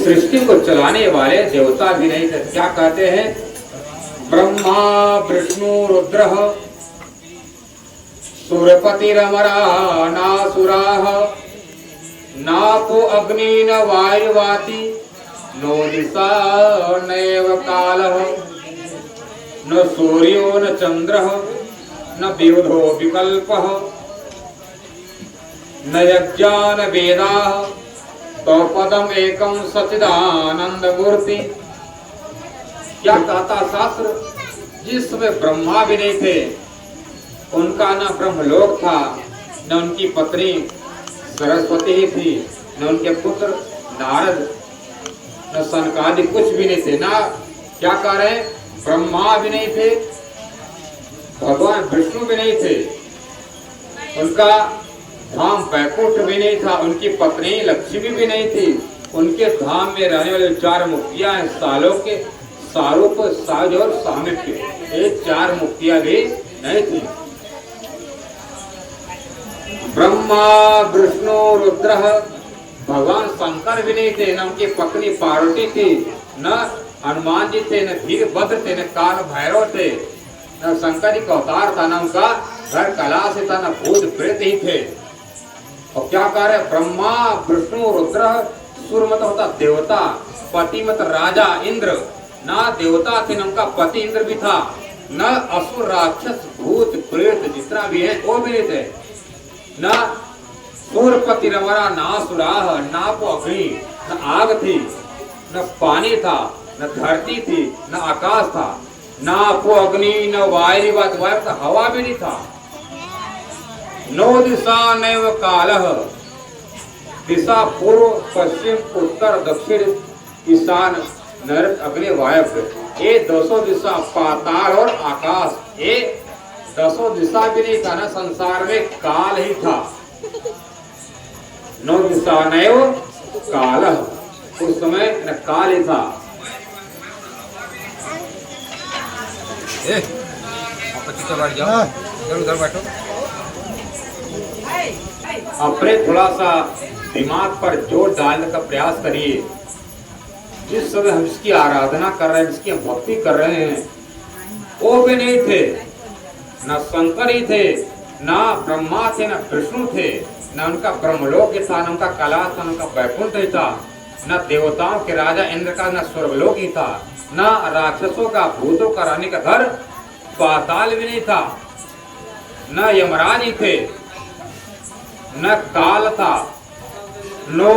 सृष्टि को चलाने वाले देवता भी नहीं थे। क्या कहते हैं? ब्रह्मा विष्णु रुद्र सुरपतिरमरा नासुराः नापो अग्नि न वायुवाति नो दिशा नैव कालः न सूर्यो न चंद्रः न विबुधो विकल्पः न यज्ञा न वेदाः तो पदम एकम सच्चिदानंद मूर्ति। क्या कहता शास्त्र? जिस समय ब्रह्मा भी नहीं थे, उनका न ब्रह्मलोक था, न उनकी पत्नी सरस्वती ही थी, न उनके पुत्र नारद, न सनकादि कुछ भी नहीं थे। ना क्या कह रहे हैं? ब्रह्मा भी नहीं थे, भगवान विष्णु भी नहीं थे, उनका धाम बैकुंठ भी नहीं था, उनकी पत्नी लक्ष्मी भी नहीं थी, उनके धाम में रहने वाले 4 मुक्तियां हैं, सालों के सारूप साज और सामिप्य, ये 4 मुक्तियां भी नहीं थी। ब्रह्मा विष्णु रुद्र, भगवान शंकर भी नहीं थे, न उनकी पत्नी पार्वती थी, न हनुमान जी थे, न वीरभद्र थे, न काल भैरव थे, न शंकर जी का अवतार था, न उनका घर कैलाश था, न भूत प्रेत ही थे। और क्या कह रहे? ब्रह्मा विष्णु रुद्र, सुर मत होता देवता, पति मत राजा इंद्र, ना देवता थे, न उनका पति इंद्र भी था, न असुर राक्षस भूत प्रेत जितना भी है वो भी नहीं थे, न सूरपति रमरा नासुराह, ना को अग्नि, न आग थी, न पानी था, न धरती थी, न आकाश था, ना को अग्नि, न वायु, वायु था, हवा भी नहीं था। नो दिशा नैव कालः, दिशा पूर्व पश्चिम उत्तर दक्षिण ईशान नैऋत्य अग्नि वायव्य, ये 200 दिशा, पाताल और आकाश, ये 200 दिशा भी नहीं था, ना संसार में काल ही था। नो दिशा नैव कालः, उस समय न काल ही था। उधर बैठो। अपने थोड़ा सा दिमाग पर जोर डालने का प्रयास करिए। जिस समय हम इसकी आराधना कर रहे हैं, जिसकी हम भक्ति कर रहे हैं, वो भी नहीं थे, न शंकर ही थे, न ब्रह्मा थे, न विष्णु थे, न उनका ब्रह्मलोक था, न उनका कैलाश था, न उनका वैकुंठ ही था, न देवताओं के राजा इंद्र का न स्वर्गलोक ही था, न राक्षसों का भूतों का रहने का घर पाताल भी नहीं था, न यमराज ही थे, न काल था, नो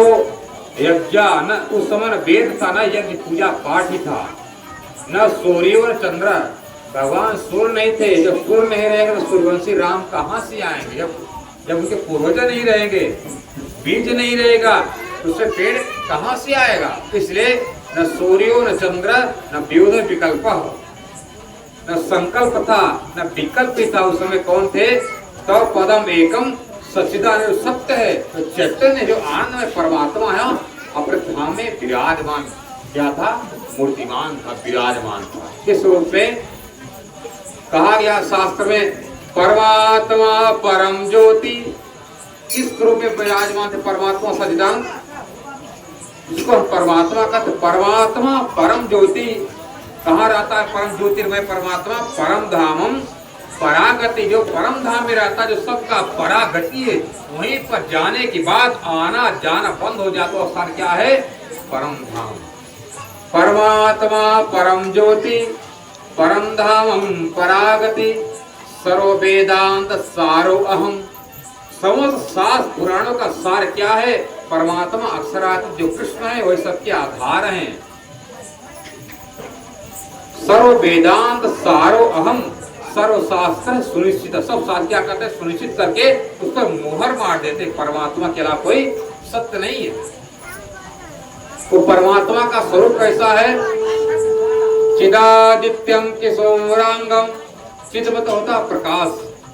यज्ञ, न उस समय वेद था, न यज्ञ पूजा पाठ ही था, न सूर्य और चंद्र, भगवान सूर्य नहीं थे। जब सूर्य नहीं रहेंगे तो सूर्यवंशी राम कहाँ से आएंगे? जब उनके पूर्वज नहीं रहेंगे, बीज नहीं रहेगा, तो उससे पेड़ कहाँ से आएगा? इसलिए न सूर्यो न चंद्र न वियुध विकल्प, न संकल्प था, न विकल्प था। उस समय कौन थे? तो पदम एकम सच्चिदानंद, सत्य है, तो चैतन्य जो आनंद में परमात्मा है, अपने धाम में विराजमान। क्या था? मूर्तिमान था, विराजमान था। किस रूप में कहा गया शास्त्र में? परमात्मा परम ज्योति। किस रूप में विराजमान थे परमात्मा सच्चिदानंद? जिसको हम परमात्मा कहते, परमात्मा परम ज्योति। कहाँ रहता है परम ज्योतिर्मय परमात्मा? परम धामम परागति, जो परम धाम में रहता है, जो सबका परागति है, वहीं पर जाने के बाद आना जाना बंद हो जाता है। स्थान क्या है? परम धाम। परमात्मा परम ज्योति परम धामम परागति सर्व वेदांत सारो अहम। समस्त शास्त्र पुराणों का सार क्या है? परमात्मा अक्षरात जो कृष्ण है वही सबके आधार हैं। सर्व वेदांत सारो अहम, सर्व शास्त्र सुनिश्चित, सब शास्त्र क्या करते हैं? सुनिश्चित करके उस पर मोहर मार देते। परमात्मा के अलावा कोई सत्य नहीं है। तो परमात्मा का स्वरूप कैसा है? चिदादित्यम किशोरांगम। चिदमत होता प्रकाश,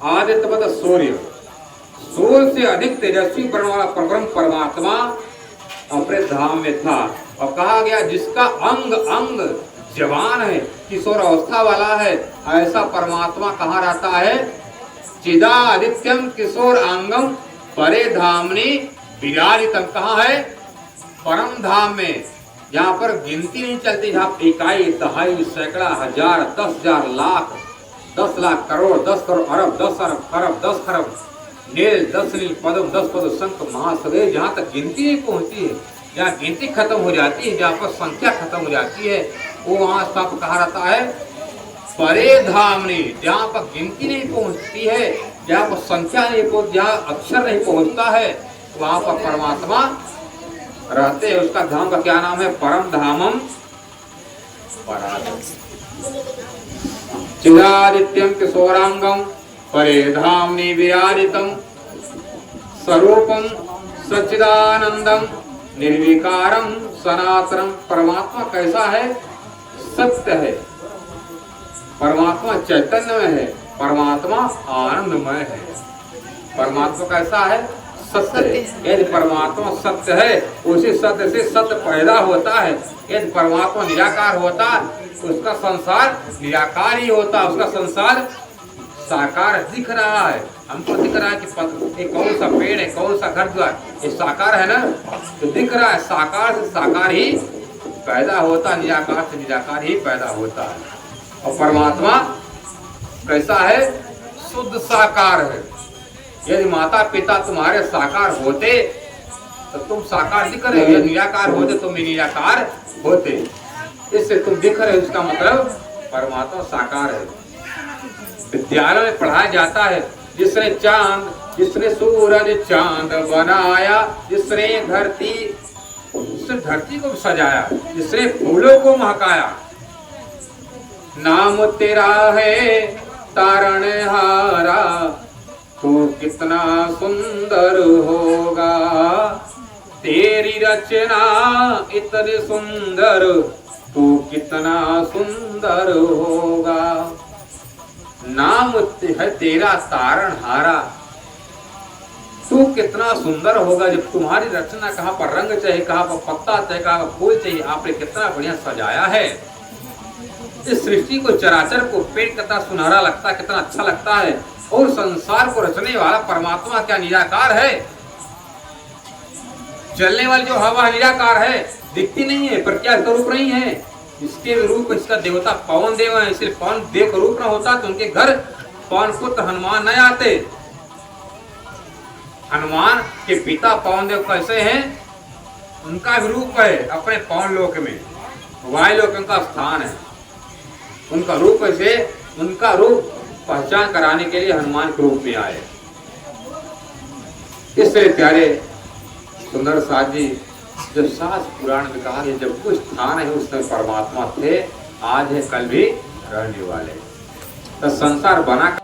आदित्यमत सूर्य, सूर्य से अधिक तेजस्वी वर्ण वाला परम परमात्मा अपने धाम में था। और कहा गया जिसका अंग अंग जवान है, किशोर अवस्था वाला है, ऐसा परमात्मा कहाँ रहता है? चिदादित्यम किशोर अंगम परे धामनी विराजितम। कहाँ है? परम धाम में। जहाँ पर गिनती नहीं चलती, जहाँ इकाई, दहाई, सैकड़ा, हजार, 10,000, लाख, 10 लाख, करोड़, 10 करोड़, अरब, 10 अरब, खरब, 10 खरब, नील, 10 नील, पद्म, 10 पद्म, शंख, महासवेग, जहाँ तक गिनती नहीं पहुँचती है, जहाँ गिनती खत्म हो जाती है, जहाँ पर संख्या खत्म हो जाती है, वो वहाँ सब कहा रहता है परे धामनी। जहाँ पर गिनती नहीं पहुँचती है, जहाँ पर संख्या नहीं पहुँच, जहाँ अक्षर नहीं पहुँचता है, वहाँ पर परमात्मा रहते हैं। उसका धाम का क्या नाम है? परम धामम पराधाम। चिदादित्यम किशोरांगम परे धामनि विराजितम स्वरूपम सच्चिदानंदम निर्विकारम सनातनम। परमात्मा कैसा है? सत्य है। परमात्मा चैतन्य में है, परमात्मा आनंदमय है। परमात्मा कैसा है? सत्य है। यदि परमात्मा सत्य है, उसी सत्य से सत्य पैदा होता है। यदि परमात्मा निराकार होता, उसका संसार निराकार ही होता, उसका संसार साकार दिख रहा है। हमको दिख रहा है कि ये कौन सा पेड़ है, कौन सा घर द्वार, ये साकार है ना, तो दिख रहा है। साकार से साकार ही पैदा होता, निराकार से निराकार ही पैदा होता है। और परमात्मा कैसा है? शुद्ध साकार है। यदि माता पिता तुम्हारे साकार होते तो तुम साकार दिख रहे हो, यदि निराकार होते तुम निराकार होते। इससे तुम दिख रहे हो, इसका मतलब परमात्मा साकार है। विद्यालय में पढ़ाया जाता है, जिसने चांद, जिसने सूरज चांद बनाया, जिसने धरती को सजाया, जिसने फूलों को महकाया, नाम तेरा है तारणहारा, तू कितना सुंदर होगा, तेरी रचना इतनी सुंदर, तू कितना सुंदर होगा। नाम है तेरा तारणहारा, तू कितना सुंदर होगा। जब तुम्हारी रचना, कहाँ पर रंग चाहिए, कहाँ पर पत्ता चाहिए, कहाँ पर फूल चाहिए, आपने कितना बढ़िया सजाया है। इस सृष्टि को, चराचर को, पेड़ कितना सुनहरा लगता है, कितना अच्छा लगता है। और संसार को रचने वाला परमात्मा क्या निराकार है? चलने वाली जो हवा निराकार है, दिखती नहीं है, पर क्या इसका रूप नहीं है? इसके रूप, इसका देवता पवन देव है। इसलिए पवन देव का रूप न होता तो उनके घर पवन पुत्र हनुमान न आते। हनुमान के पिता पवन देव कैसे हैं? उनका भी रूप है अपने पवन लोक में, वायु लोक उनका स्थान है। उनका रूप कैसे? उनका रूप पहचान कराने के लिए हनुमान के रूप में आए। इससे प्यारे सुंदर साथ जी, जब शास्त्र पुराण में कहा कि जब कुछ स्थान है उसमें परमात्मा थे, आज है कल भी रहने वाले। तो संसार बना